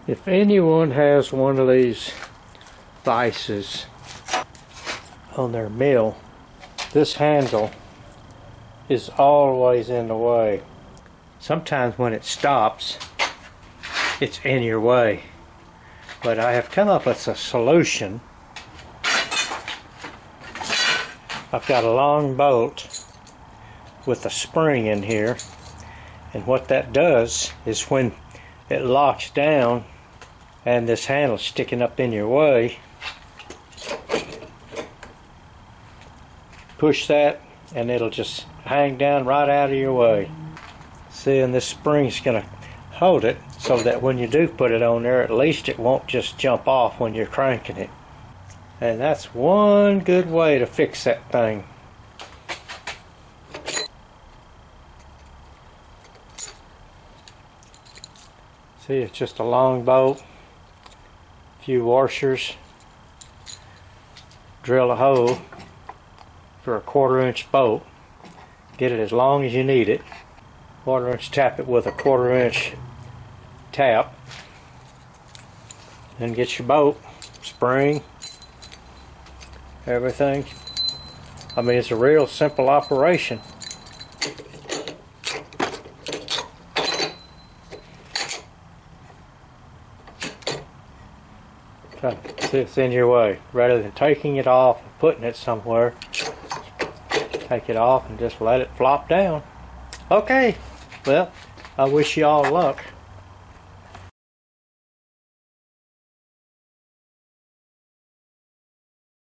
If anyone has one of these vices on their mill, this handle is always in the way. Sometimes when it stops, it's in your way. But I have come up with a solution. I've got a long bolt with a spring in here, and what that does is when it locks down and this handle sticking up in your way, push that and it'll just hang down right out of your way. See, and this spring's gonna hold it so that when you do put it on there, at least it won't just jump off when you're cranking it. And that's one good way to fix that thing. See, it's just a long bolt, a few washers, drill a hole for a 1/4-inch bolt, get it as long as you need it, 1/4-inch, tap it with a 1/4-inch tap, then get your bolt, spring, everything. I mean, it's a real simple operation. See, it's in your way. Rather than taking it off and putting it somewhere, take it off and just let it flop down. Okay, well, I wish you all luck.